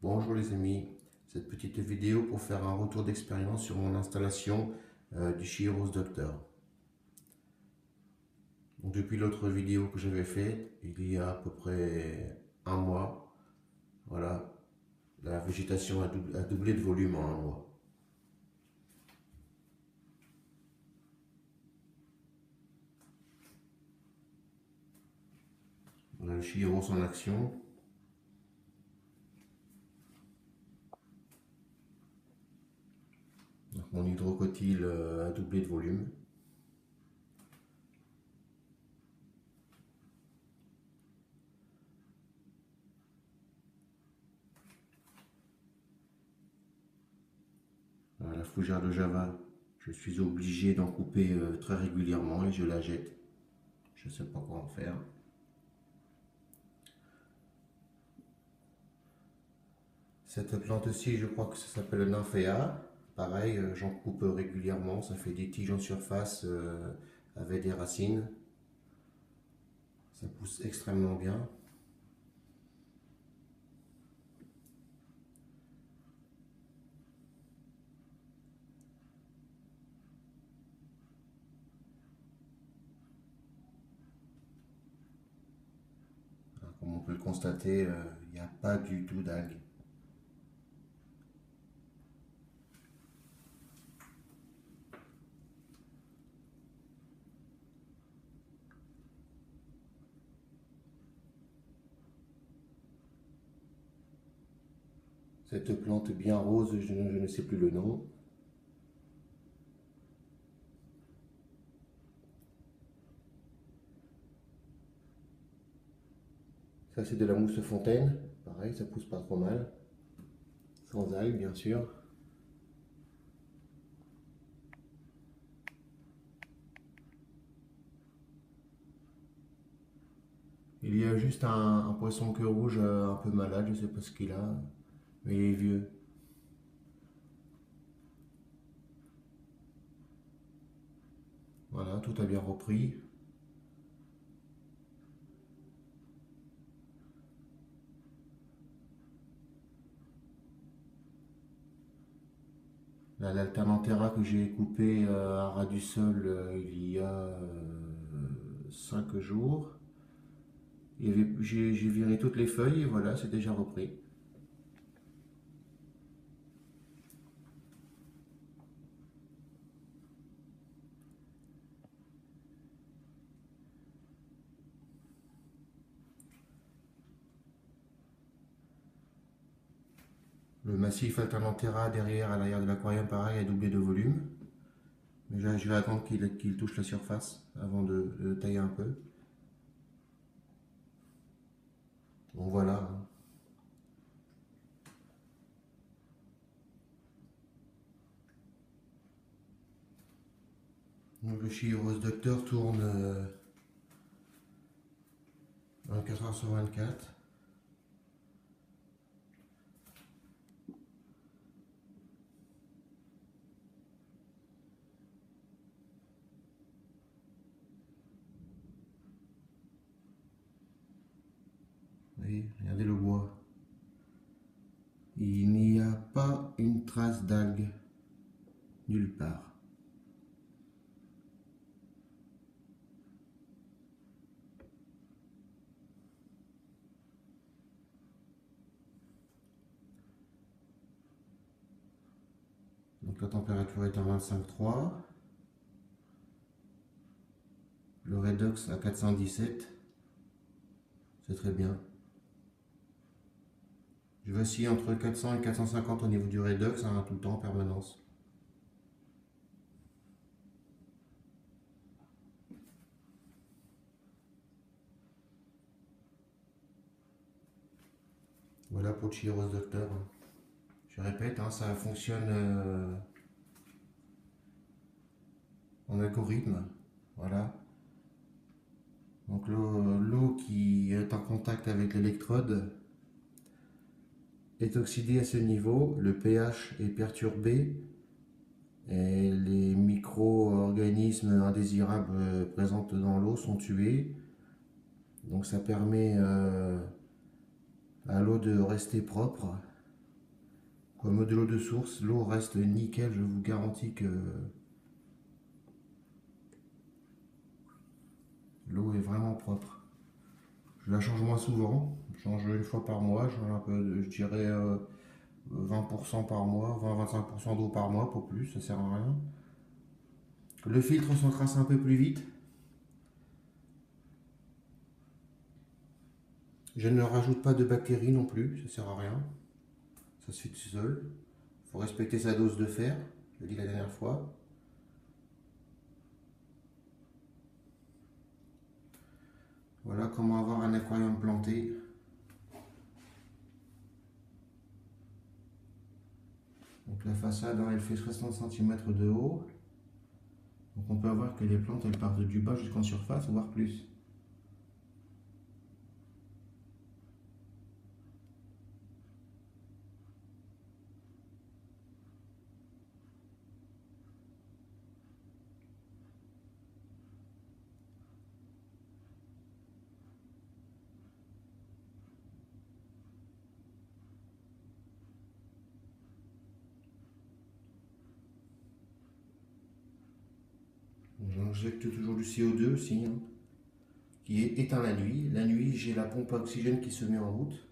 Bonjour les amis, cette petite vidéo pour faire un retour d'expérience sur mon installation du Chiros Doctor. Donc, depuis l'autre vidéo que j'avais faite, il y a à peu près un mois, voilà, la végétation a doublé de volume en un mois. On a le Chiros en action. Donc, mon hydrocotyle a doublé de volume. La fougère de Java, je suis obligé d'en couper très régulièrement et je la jette. Je ne sais pas quoi en faire. Cette plante-ci, je crois que ça s'appelle Nymphéa. Pareil, j'en coupe régulièrement. Ça fait des tiges en surface avec des racines. Ça pousse extrêmement bien. Comme on peut le constater, il n'y a pas du tout d'algues. Cette plante bien rose, je ne sais plus le nom. Ça, c'est de la mousse fontaine. Pareil, ça pousse pas trop mal. Sans algues, bien sûr. Il y a juste un poisson queue rouge un peu malade, je sais pas ce qu'il a, mais il est vieux. Voilà, tout a bien repris. L'Alternanthera que j'ai coupé à ras du sol il y a 5 jours. J'ai viré toutes les feuilles et voilà, c'est déjà repris. Le massif Alternanthera derrière, à l'arrière de l'aquarium, pareil, a doublé de volume. Mais là, je vais attendre qu'il touche la surface avant de le tailler un peu. Bon voilà. Donc le Chiros Doctor tourne 24 heures sur 24. Oui, regardez le bois. Il n'y a pas une trace d'algue nulle part. Donc la température est à 25,3. Le redox à 417. C'est très bien. Je vais osciller entre 400 et 450 au niveau du redox, hein, tout le temps en permanence. Voilà pour le Chiros Doctor. Je répète, hein, ça fonctionne en algorithme. Voilà. Donc l'eau qui est en contact avec l'électrode est oxydée à ce niveau, le pH est perturbé et les micro-organismes indésirables présents dans l'eau sont tués. Donc ça permet à l'eau de rester propre. Comme de l'eau de source, l'eau reste nickel, je vous garantis que l'eau est vraiment propre. Je la change moins souvent, je change une fois par mois, je change un peu, je dirais 20% par mois, 20-25% d'eau par mois, pour plus, ça sert à rien. Le filtre s'encrasse un peu plus vite. Je ne rajoute pas de bactéries non plus, ça sert à rien. Ça se fait tout seul. Il faut respecter sa dose de fer, je l'ai dit la dernière fois. Voilà comment avoir un aquarium planté. Donc la façade, hein, elle fait 60 cm de haut. Donc on peut voir que les plantes, elles partent du bas jusqu'en surface, voire plus. J'injecte toujours du CO2 aussi, hein, qui est éteint la nuit. La nuit, j'ai la pompe à oxygène qui se met en route.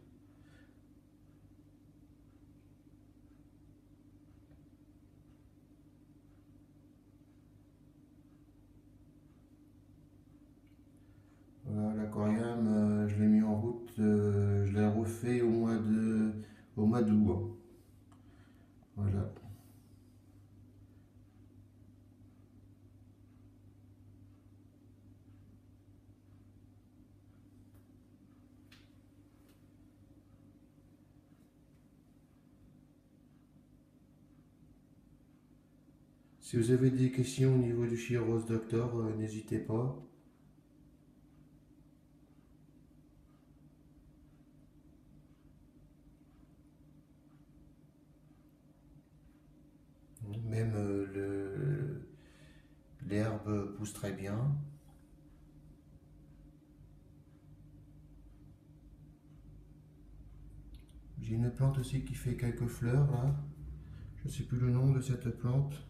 Voilà, l'aquarium, je l'ai mis en route, je l'ai refait au mois d'août, hein. Voilà. Si vous avez des questions au niveau du Chiros Doctor, n'hésitez pas. Même l'herbe pousse très bien. J'ai une plante aussi qui fait quelques fleurs là. Je ne sais plus le nom de cette plante.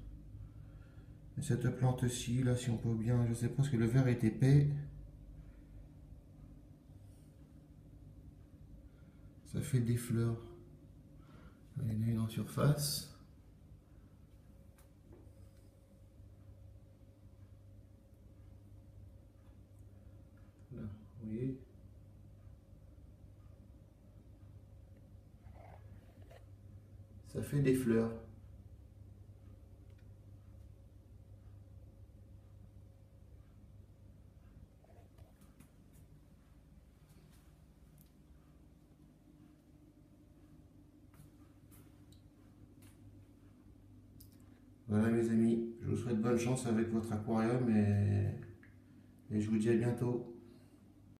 Mais cette plante-ci, là, si on peut bien, je sais pas, parce que le verre est épais. Ça fait des fleurs. Il y en a une en surface. Là, vous voyez. Ça fait des fleurs. Voilà mes amis, je vous souhaite bonne chance avec votre aquarium et je vous dis à bientôt.